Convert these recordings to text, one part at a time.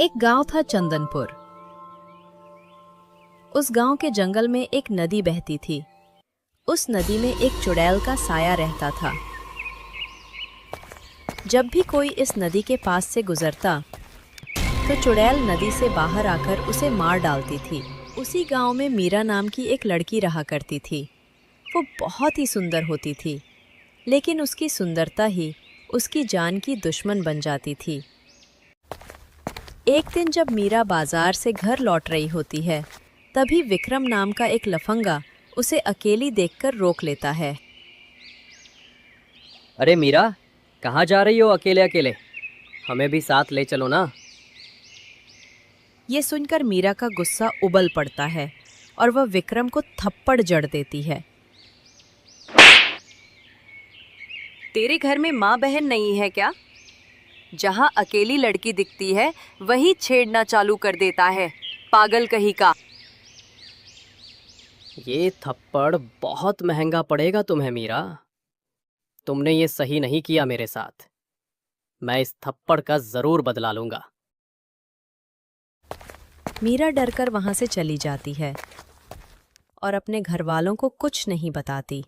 एक गांव था चंदनपुर। उस गांव के जंगल में एक नदी बहती थी। उस नदी में एक चुड़ैल का साया रहता था। जब भी कोई इस नदी के पास से गुजरता तो चुड़ैल नदी से बाहर आकर उसे मार डालती थी। उसी गांव में मीरा नाम की एक लड़की रहा करती थी। वो बहुत ही सुंदर होती थी, लेकिन उसकी सुंदरता ही उसकी जान की दुश्मन बन जाती थी। एक दिन जब मीरा बाजार से घर लौट रही होती है, तभी विक्रम नाम का एक लफंगा उसे अकेली देखकर रोक लेता है। अरे मीरा, कहाँ जा रही हो अकेले अकेले? हमें भी साथ ले चलो ना। ये सुनकर मीरा का गुस्सा उबल पड़ता है और वह विक्रम को थप्पड़ जड़ देती है। तेरे घर में माँ बहन नहीं है क्या? जहाँ अकेली लड़की दिखती है वही छेड़ना चालू कर देता है, पागल कहीं का। ये थप्पड़ बहुत महंगा पड़ेगा तुम्हें मीरा। तुमने ये सही नहीं किया मेरे साथ। मैं इस थप्पड़ का जरूर बदला लूंगा। मीरा डरकर वहां से चली जाती है और अपने घर वालों को कुछ नहीं बताती।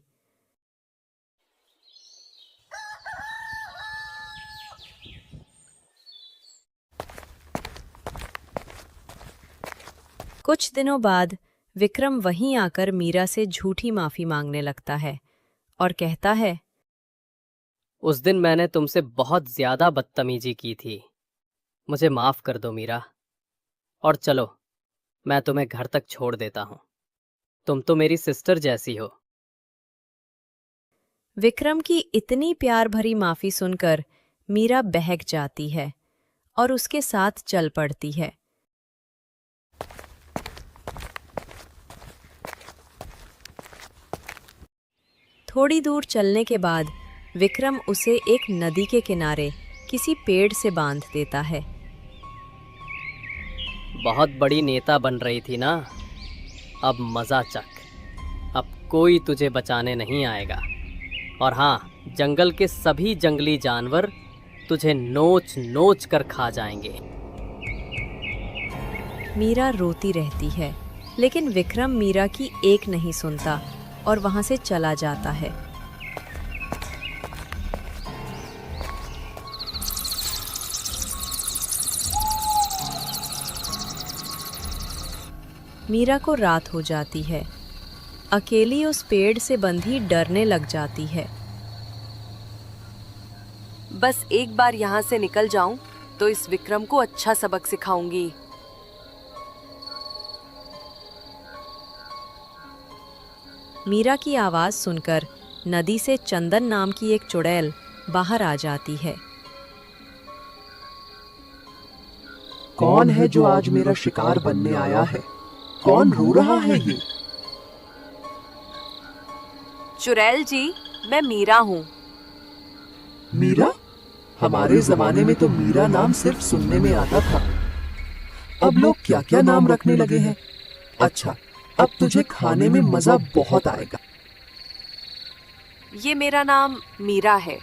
कुछ दिनों बाद विक्रम वहीं आकर मीरा से झूठी माफी मांगने लगता है और कहता है, उस दिन मैंने तुमसे बहुत ज्यादा बदतमीजी की थी। मुझे माफ कर दो मीरा। और चलो, मैं तुम्हें घर तक छोड़ देता हूँ। तुम तो मेरी सिस्टर जैसी हो। विक्रम की इतनी प्यार भरी माफी सुनकर मीरा बहक जाती है और उसके साथ चल पड़ती है। थोड़ी दूर चलने के बाद विक्रम उसे एक नदी के किनारे किसी पेड़ से बांध देता है। बहुत बड़ी नेता बन रही थी ना, अब मजा चख। अब कोई तुझे बचाने नहीं आएगा। और हाँ, जंगल के सभी जंगली जानवर तुझे नोच नोच कर खा जाएंगे। मीरा रोती रहती है, लेकिन विक्रम मीरा की एक नहीं सुनता और वहां से चला जाता है। मीरा को रात हो जाती है। अकेली उस पेड़ से बंधी डरने लग जाती है। बस एक बार यहाँ से निकल जाऊं तो इस विक्रम को अच्छा सबक सिखाऊंगी। मीरा की आवाज सुनकर नदी से चंदन नाम की एक चुड़ैल बाहर आ जाती है। कौन है जो आज मेरा शिकार बनने आया है? कौन रो रहा है ये? चुड़ैल जी, मैं मीरा हूँ। मीरा? हमारे जमाने में तो मीरा नाम सिर्फ सुनने में आता था। अब लोग क्या क्या नाम रखने लगे हैं। अच्छा, अब तुझे खाने में मजा बहुत आएगा। ये मेरा नाम मीरा है।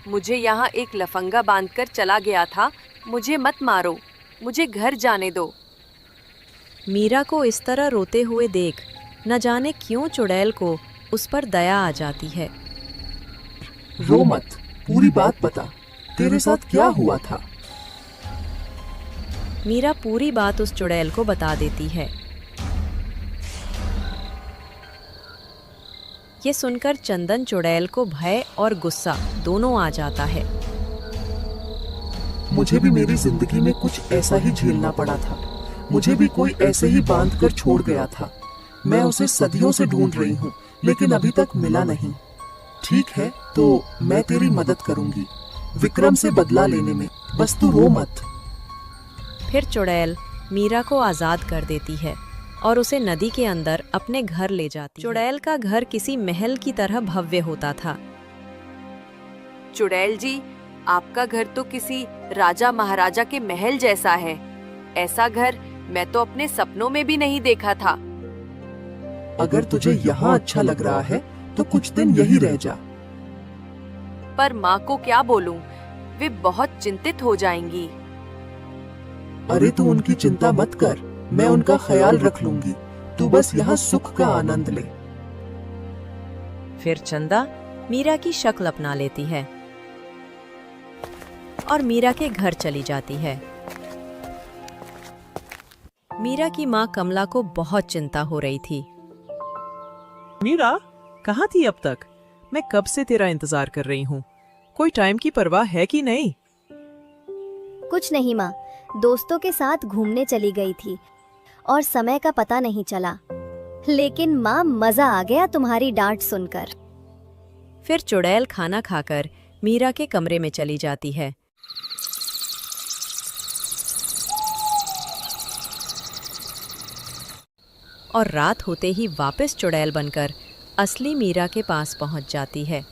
मुझे यहाँ एक लफंगा बांधकर चला गया था। मुझे मत मारो, मुझे घर जाने दो। मीरा को इस तरह रोते हुए देख न जाने क्यों चुड़ैल को उस पर दया आ जाती है। रो मत, पूरी बात बता। तेरे साथ क्या हुआ था? मीरा पूरी बात उस चुड़ैल को बता देती है। ये सुनकर चंदन चुड़ैल को भय और गुस्सा दोनों आ जाता है। मुझे भी मेरी जिंदगी में कुछ ऐसा ही झेलना पड़ा था। मुझे भी कोई ऐसे ही बांध कर छोड़ गया था। मैं उसे सदियों से ढूंढ रही हूँ, लेकिन अभी तक मिला नहीं। ठीक है, तो मैं तेरी मदद करूंगी विक्रम से बदला लेने में। बस तू रो मत। फिर चुड़ैल मीरा को आजाद कर देती है और उसे नदी के अंदर अपने घर ले जाती है। चुड़ैल का घर किसी महल की तरह भव्य होता था। चुड़ैल जी, आपका घर तो किसी राजा महाराजा के महल जैसा है। ऐसा घर मैं तो अपने सपनों में भी नहीं देखा था। अगर तुझे यहाँ अच्छा लग रहा है तो कुछ दिन यही रह जा। पर माँ को क्या बोलूं? वे बहुत चिंतित हो जाएंगी। अरे तू उनकी चिंता मत कर, मैं उनका ख्याल रख लूंगी। तू बस यहाँ सुख का आनंद ले। फिर चंदा मीरा की शक्ल अपना लेती है और मीरा के घर चली जाती है। मीरा की माँ कमला को बहुत चिंता हो रही थी। मीरा, कहाँ थी अब तक? मैं कब से तेरा इंतजार कर रही हूँ। कोई टाइम की परवाह है कि नहीं? कुछ नहीं माँ, दोस्तों के साथ घूमने चली गई थी और समय का पता नहीं चला। लेकिन माँ, मजा आ गया तुम्हारी डांट सुनकर। फिर चुड़ैल खाना खाकर मीरा के कमरे में चली जाती है। और रात होते ही वापस चुड़ैल बनकर असली मीरा के पास पहुंच जाती है।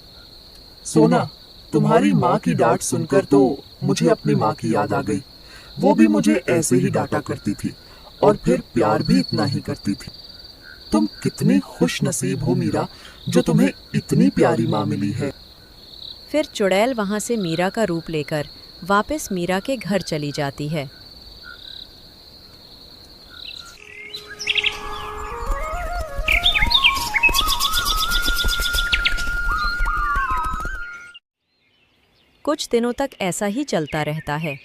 सोना, तुम्हारी माँ की डांट सुनकर तो मुझे अपनी माँ की याद आ गई। वो भी मुझे ऐसे ही डांटा करती थी और फिर प्यार भी इतना ही करती थी। तुम कितनी खुश नसीब हो मीरा, जो तुम्हें इतनी प्यारी माँ मिली है। फिर चुड़ैल वहां से मीरा का रूप लेकर वापस मीरा के घर चली जाती है। कुछ दिनों तक ऐसा ही चलता रहता है।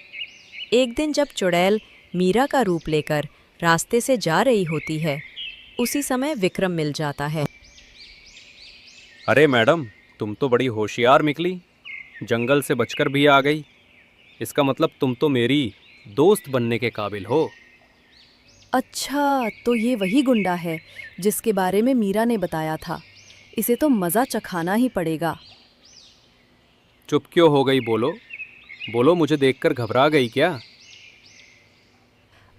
एक दिन जब चुड़ैल मीरा का रूप लेकर रास्ते से जा रही होती है, उसी समय विक्रम मिल जाता है। अरे मैडम, तुम तो बड़ी होशियार निकली, जंगल से बचकर भी आ गई। इसका मतलब तुम तो मेरी दोस्त बनने के काबिल हो। अच्छा, तो ये वही गुंडा है जिसके बारे में मीरा ने बताया था। इसे तो मज़ा चखाना ही पड़ेगा। चुप क्यों हो गई? बोलो बोलो, मुझे देखकर घबरा गई क्या?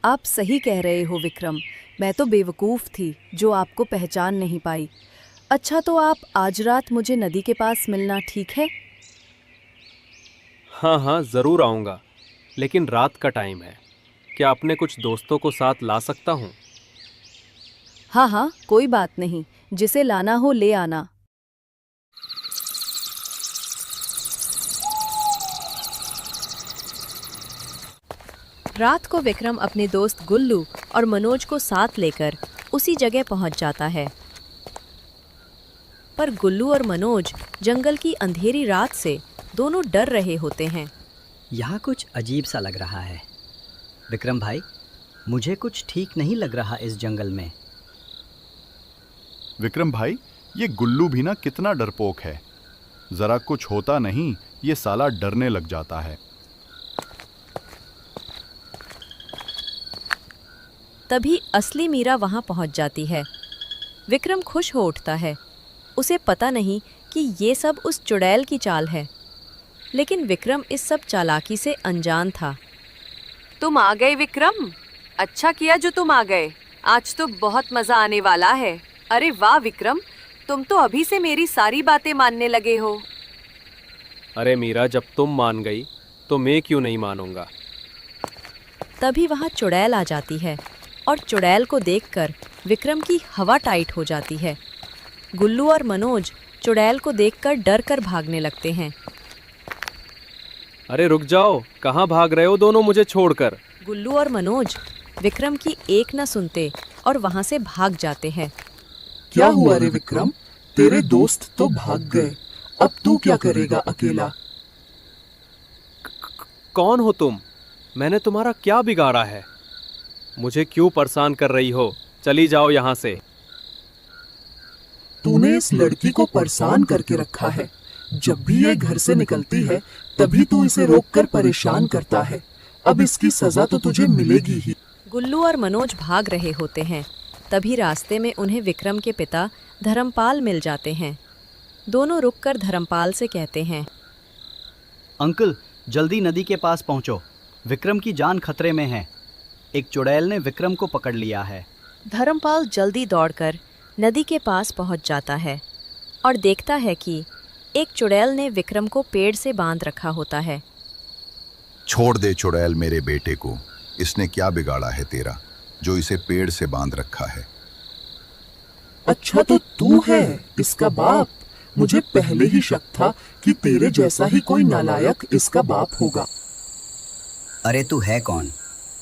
आप सही कह रहे हो विक्रम, मैं तो बेवकूफ़ थी जो आपको पहचान नहीं पाई। अच्छा, तो आप आज रात मुझे नदी के पास मिलना, ठीक है? हाँ हाँ, ज़रूर आऊँगा, लेकिन रात का टाइम है। क्या अपने कुछ दोस्तों को साथ ला सकता हूँ? हाँ हाँ, कोई बात नहीं, जिसे लाना हो ले आना। रात को विक्रम अपने दोस्त गुल्लू और मनोज को साथ लेकर उसी जगह पहुंच जाता है। पर गुल्लू और मनोज जंगल की अंधेरी रात से दोनों डर रहे होते हैं। यहाँ कुछ अजीब सा लग रहा है विक्रम भाई, मुझे कुछ ठीक नहीं लग रहा इस जंगल में। विक्रम भाई, ये गुल्लू भी ना कितना डरपोक है। जरा कुछ होता नहीं, ये साला डरने लग जाता है। तभी असली मीरा वहां पहुंच जाती है। विक्रम खुश हो उठता है। उसे पता नहीं कि ये सब उस चुड़ैल की चाल है, लेकिन विक्रम इस सब चालाकी से अनजान था। तुम आ गए विक्रम, अच्छा किया जो तुम आ गए। आज तो बहुत मजा आने वाला है। अरे वाह विक्रम, तुम तो अभी से मेरी सारी बातें मानने लगे हो। अरे मीरा, जब तुम मान गई तो मैं क्यों नहीं मानूंगा। तभी वहां चुड़ैल आ जाती है और चुड़ैल को देखकर विक्रम की हवा टाइट हो जाती है। गुल्लू और मनोज चुड़ैल को देखकर डर कर भागने लगते हैं। अरे रुक जाओ, कहाँ भाग रहे हो दोनों मुझे छोड़कर? गुल्लू और मनोज विक्रम की एक न सुनते और वहां से भाग जाते हैं। क्या हुआ रे विक्रम, तेरे दोस्त तो भाग गए, अब तू क्या करेगा अकेला? कौन हो तुम? मैंने तुम्हारा क्या बिगाड़ा है? मुझे क्यों परेशान कर रही हो? चली जाओ यहाँ से। तूने इस लड़की को परेशान करके रखा है। जब भी ये घर से निकलती है तभी तू इसे रोककर परेशान करता है। अब इसकी सजा तो तुझे मिलेगी ही। गुल्लू और मनोज भाग रहे होते हैं। तभी रास्ते में उन्हें विक्रम के पिता धर्मपाल मिल जाते हैं। दोनों रुककर धर्मपाल से कहते हैं, अंकल, जल्दी नदी के पास पहुँचो, विक्रम की जान खतरे में है। एक चुड़ैल ने विक्रम को पकड़ लिया है। धर्मपाल जल्दी दौड़कर नदी के पास पहुंच जाता है और देखता है कि एक चुड़ैल ने विक्रम को पेड़ से बांध रखा होता है। छोड़ दे चुड़ैल मेरे बेटे को, इसने क्या बिगाड़ा है तेरा जो इसे पेड़ से बांध रखा है? अच्छा, तो तू है इसका बाप? मुझे पहले ही शक था कि तेरे जैसा ही कोई नालायक इसका बाप होगा। अरे तू है कौन?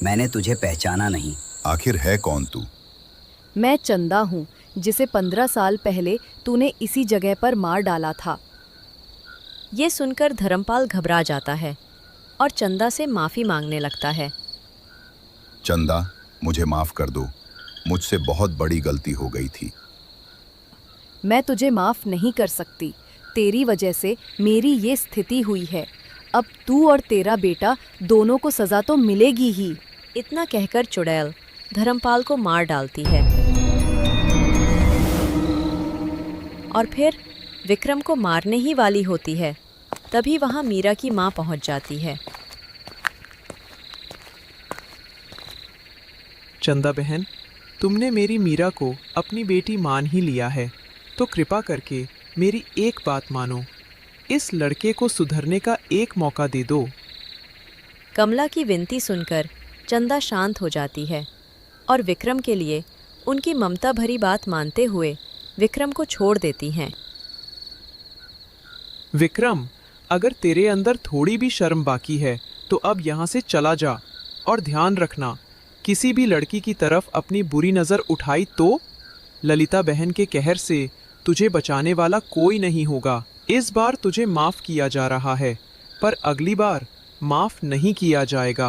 मैंने तुझे पहचाना नहीं। आखिर है कौन तू? मैं चंदा हूँ, जिसे 15 साल पहले तूने इसी जगह पर मार डाला था। ये सुनकर धर्मपाल घबरा जाता है और चंदा से माफ़ी मांगने लगता है। चंदा, मुझे माफ कर दो, मुझसे बहुत बड़ी गलती हो गई थी। मैं तुझे माफ़ नहीं कर सकती। तेरी वजह से मेरी ये स्थिति हुई है। अब तू और तेरा बेटा दोनों को सज़ा तो मिलेगी ही। इतना कहकर चुड़ैल धर्मपाल को मार डालती है और फिर विक्रम को मारने ही वाली होती है। तभी वहाँ मीरा की माँ पहुँच जाती है। चंदा बहन, तुमने मेरी मीरा को अपनी बेटी मान ही लिया है, तो कृपा करके मेरी एक बात मानो। इस लड़के को सुधरने का एक मौका दे दो। कमला की विनती सुनकर चंदा शांत हो जाती है और विक्रम के लिए उनकी ममता भरी बात मानते हुए विक्रम को छोड़ देती हैं। विक्रम, अगर तेरे अंदर थोड़ी भी शर्म बाकी है तो अब यहाँ से चला जा। और ध्यान रखना, किसी भी लड़की की तरफ अपनी बुरी नज़र उठाई तो ललिता बहन के कहर से तुझे बचाने वाला कोई नहीं होगा। इस बार तुझे माफ़ किया जा रहा है, पर अगली बार माफ़ नहीं किया जाएगा।